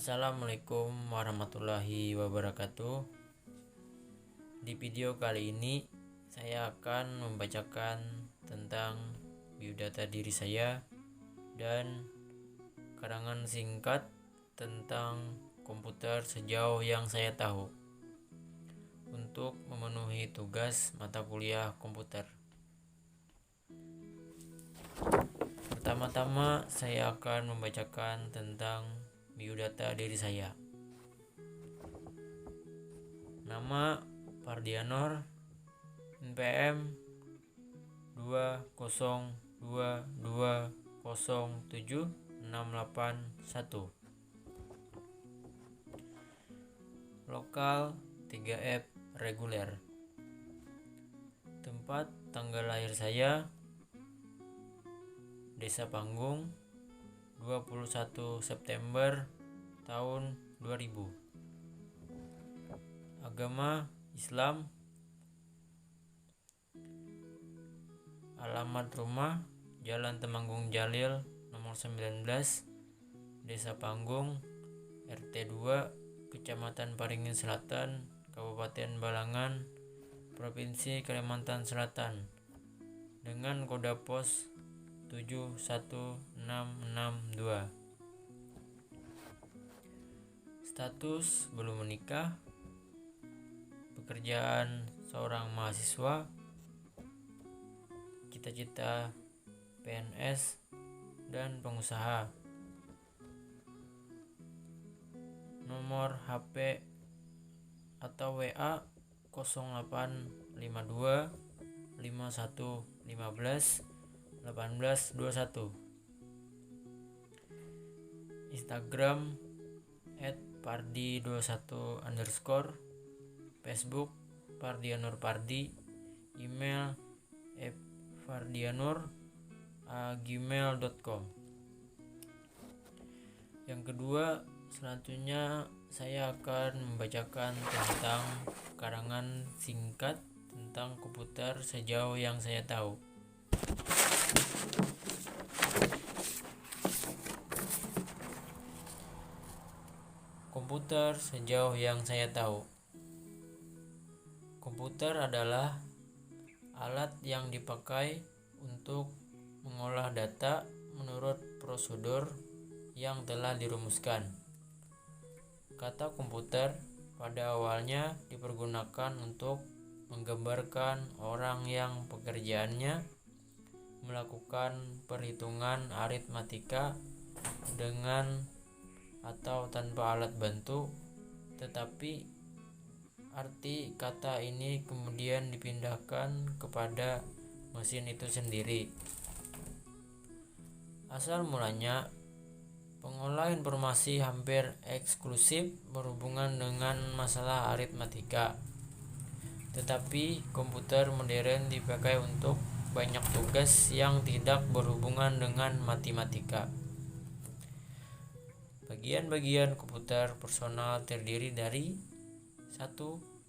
Assalamualaikum warahmatullahi wabarakatuh. Di video kali ini saya akan membacakan tentang biodata diri saya dan karangan singkat tentang komputer sejauh yang saya tahu untuk memenuhi tugas mata kuliah komputer. Pertama-tama saya akan membacakan tentang biodata diri saya. Nama Fardianor, NPM 202207681, lokal 3F reguler. Tempat tanggal lahir saya Desa Panggung, 21 September tahun 2000. Agama Islam. Alamat rumah Jalan Temanggung Jalil nomor 19, Desa Panggung, RT 2, Kecamatan Paringin Selatan, Kabupaten Balangan, Provinsi Kalimantan Selatan, dengan kode pos 71662. Status belum menikah. Pekerjaan seorang mahasiswa. Cita-cita PNS dan pengusaha. Nomor HP atau WA 0852 5115 1821. Instagram @pardi21_, Facebook Fardianor Pardi, email fardianor@gmail.com. Yang kedua, selanjutnya saya akan membacakan tentang karangan singkat tentang komputer sejauh yang saya tahu. Komputer sejauh yang saya tahu. Komputer adalah alat yang dipakai untuk mengolah data menurut prosedur yang telah dirumuskan. Kata komputer pada awalnya dipergunakan untuk menggambarkan orang yang pekerjaannya melakukan perhitungan aritmatika dengan atau tanpa alat bantu, tetapi arti kata ini kemudian dipindahkan kepada mesin itu sendiri. Asal mulanya, pengolah informasi hampir eksklusif berhubungan dengan masalah aritmatika, tetapi komputer modern dipakai untuk banyak tugas yang tidak berhubungan dengan matematika. Bagian-bagian komputer personal terdiri dari 1.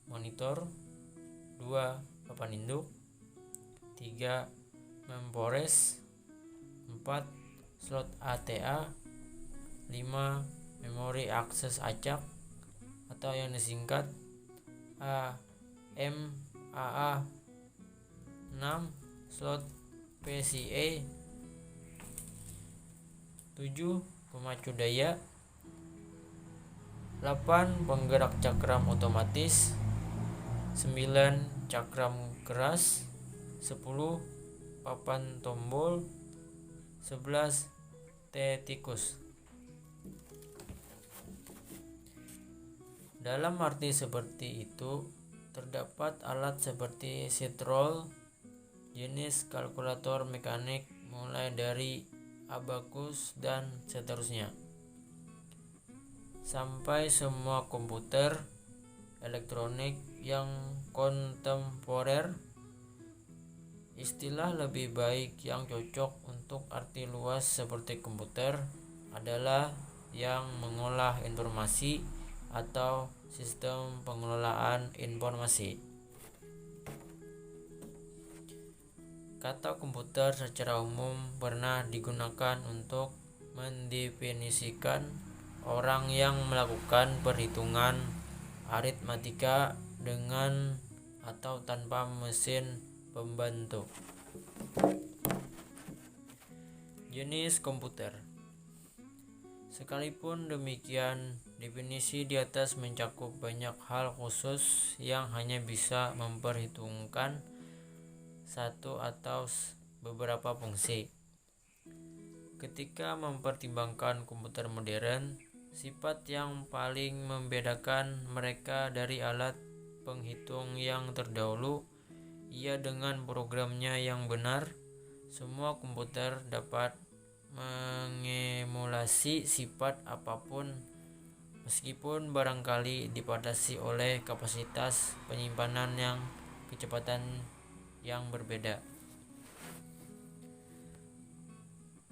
Monitor, 2. Papan induk, 3. Memfores, 4. Slot ATA, 5. Memori akses acak atau yang disingkat AMAA, 6. Slot PCIe, 7. Pemacu daya, 8. Penggerak cakram otomatis, 9. Cakram keras, 10. Papan tombol, 11. T-tikus. Dalam arti seperti itu, terdapat alat seperti setrol, jenis kalkulator mekanik mulai dari abakus dan seterusnya, sampai semua komputer elektronik yang kontemporer. Istilah lebih baik yang cocok untuk arti luas seperti komputer adalah yang mengolah informasi atau sistem pengelolaan informasi. Kata komputer secara umum pernah digunakan untuk mendefinisikan orang yang melakukan perhitungan aritmatika dengan atau tanpa mesin pembantu. Jenis komputer. Sekalipun demikian, definisi di atas mencakup banyak hal khusus yang hanya bisa memperhitungkan satu atau beberapa fungsi. Ketika mempertimbangkan komputer modern, sifat yang paling membedakan mereka dari alat penghitung yang terdahulu ia dengan programnya yang benar. Semua komputer dapat mengemulasi sifat apapun, meskipun barangkali dibatasi oleh kapasitas penyimpanan yang kecepatan yang berbeda.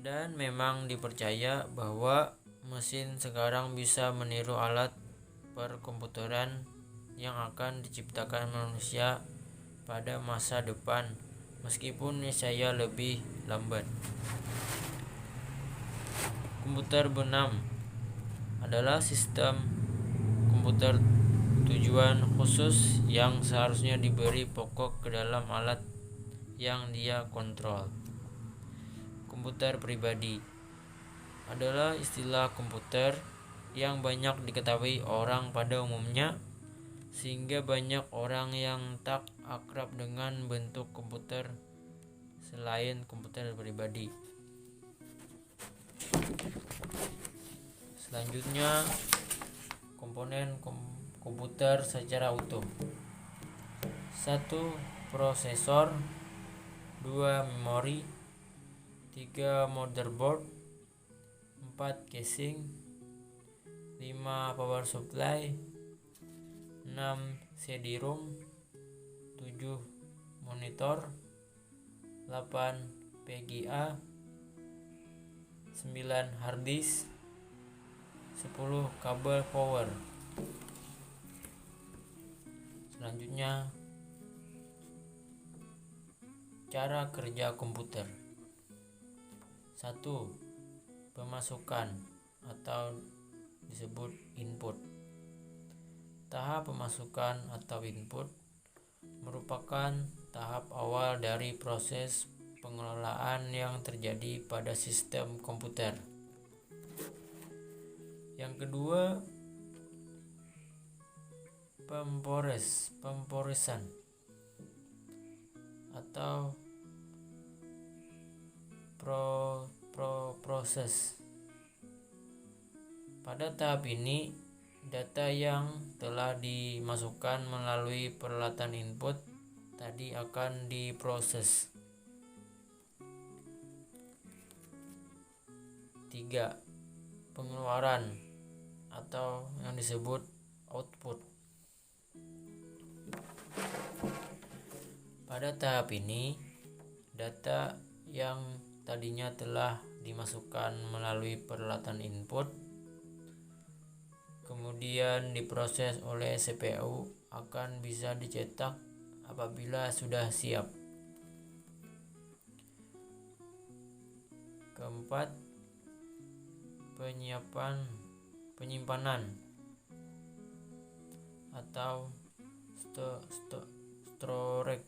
Dan memang dipercaya bahwa mesin sekarang bisa meniru alat perkomputeran yang akan diciptakan manusia pada masa depan, meskipun niscaya lebih lambat. Komputer benam adalah sistem komputer tujuan khusus yang seharusnya diberi pokok ke dalam alat yang dia kontrol. Komputer pribadi adalah istilah komputer yang banyak diketahui orang pada umumnya, sehingga banyak orang yang tak akrab dengan bentuk komputer selain komputer pribadi. Selanjutnya, komponen komputer secara utuh. 1. Prosesor, 2. Memori, 3. Motherboard, 4. Casing, 5. Power supply, 6. CD-ROM, 7. Monitor, 8. VGA, 9. Hard disk, 10. Kabel power. Selanjutnya, cara kerja komputer. 1. Pemasukan atau disebut input. Tahap pemasukan atau input merupakan tahap awal dari proses pengelolaan yang terjadi pada sistem komputer. Yang kedua, pemrosesan atau proses. Pada tahap ini, data yang telah dimasukkan melalui peralatan input tadi akan diproses. 3. Pengeluaran atau yang disebut output. Pada tahap ini, data yang tadinya telah dimasukkan melalui peralatan input kemudian diproses oleh CPU akan bisa dicetak apabila sudah siap. Keempat, penyimpanan atau storage.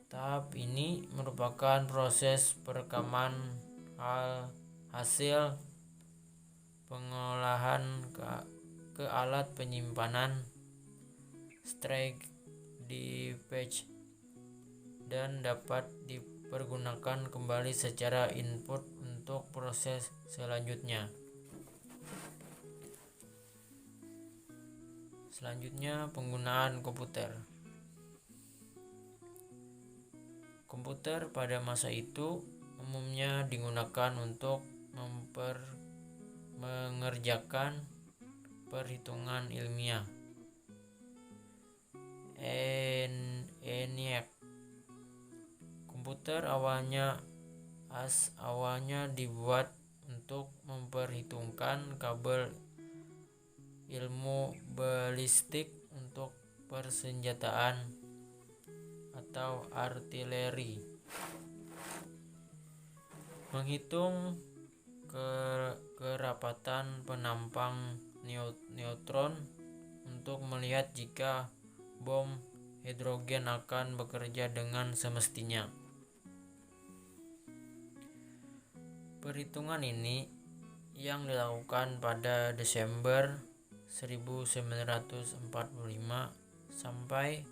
Tahap ini merupakan proses perekaman hasil pengolahan ke alat penyimpanan storage device dan dapat dipergunakan kembali secara input untuk proses selanjutnya. Selanjutnya, penggunaan komputer. Komputer pada masa itu umumnya digunakan untuk mengerjakan perhitungan ilmiah. ENIAC. Komputer awalnya dibuat untuk memperhitungkan kabel ilmu balistik untuk persenjataan atau artileri. Menghitung kerapatan penampang neutron untuk melihat jika bom hidrogen akan bekerja dengan semestinya. Perhitungan ini yang dilakukan pada Desember 1945 sampai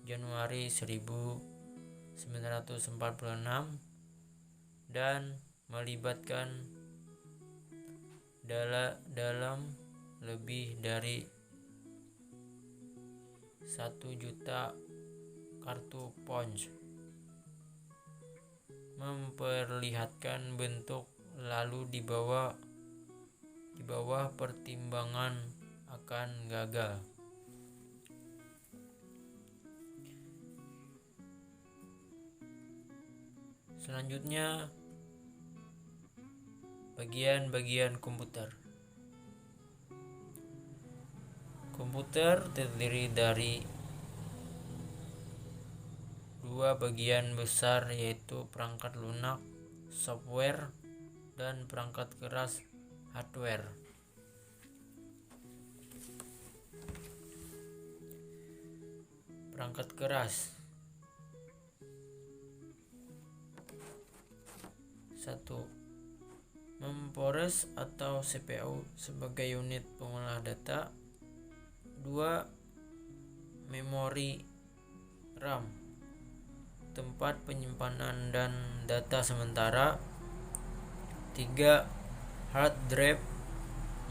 Januari 1946 dan melibatkan dalam lebih dari 1 juta kartu punch, memperlihatkan bentuk lalu di bawah pertimbangan akan gagal. Selanjutnya, bagian-bagian komputer. Komputer terdiri dari 2 bagian besar, yaitu perangkat lunak software dan perangkat keras hardware. Perangkat keras. 1. Memproses atau CPU sebagai unit pengolah data. 2. Memori RAM, tempat penyimpanan dan data sementara. 3. Hard drive,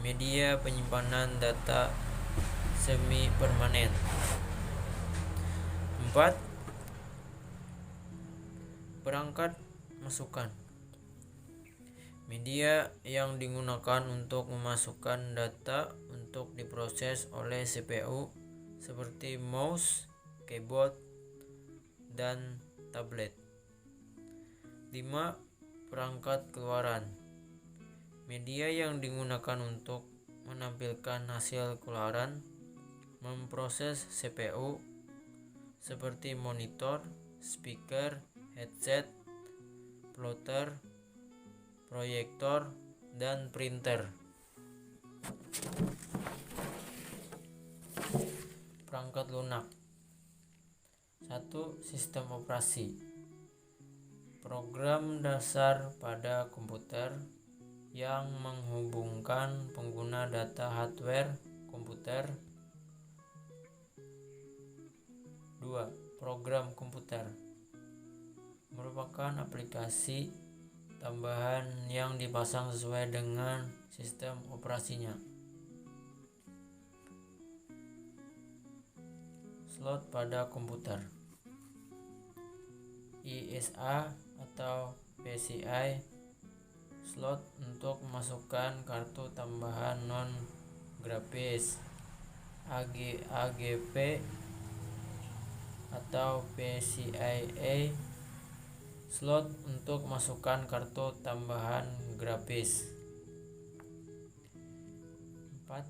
media penyimpanan data semi permanen. 4. Perangkat masukan, media yang digunakan untuk memasukkan data untuk diproses oleh CPU seperti mouse, keyboard, dan tablet. 5. Perangkat keluaran, media yang digunakan untuk menampilkan hasil keluaran memproses CPU seperti monitor, speaker, headset, plotter, proyektor, dan printer. Perangkat lunak. 1. Sistem operasi, program dasar pada komputer yang menghubungkan pengguna data hardware komputer. 2. Program komputer merupakan aplikasi tambahan yang dipasang sesuai dengan sistem operasinya. Slot pada komputer. ISA atau PCI slot untuk memasukkan kartu tambahan non grafis. AGP atau PCIe slot untuk masukkan kartu tambahan grafis. 4.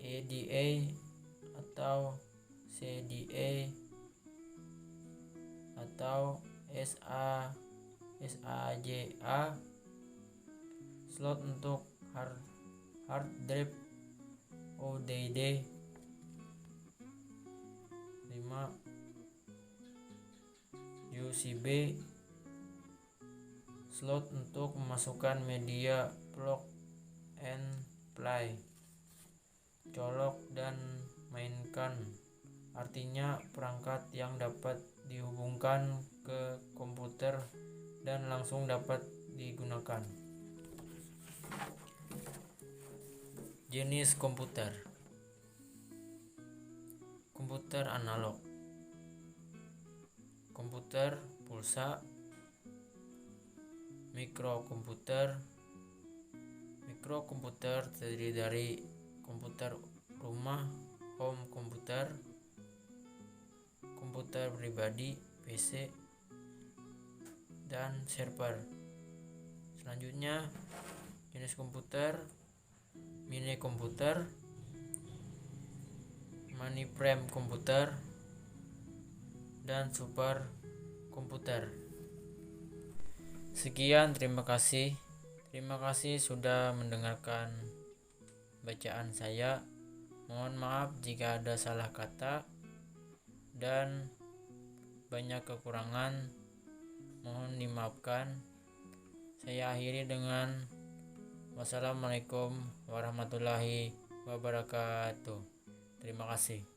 EDA atau CDA atau SAJA slot untuk hard drive ODD. 5. USB slot untuk memasukkan media plug and play, colok dan mainkan, artinya perangkat yang dapat dihubungkan ke komputer dan langsung dapat digunakan. Jenis komputer. Komputer analog, komputer pulsa, mikrokomputer. Mikrokomputer terdiri dari komputer rumah, home komputer, komputer pribadi, PC, dan server. Selanjutnya, jenis komputer: mini komputer, mainframe komputer, dan super komputer. Sekian, terima kasih. Terima kasih sudah mendengarkan bacaan saya. Mohon maaf jika ada salah kata dan banyak kekurangan, mohon dimaafkan. Saya akhiri dengan wassalamualaikum warahmatullahi wabarakatuh. Terima kasih.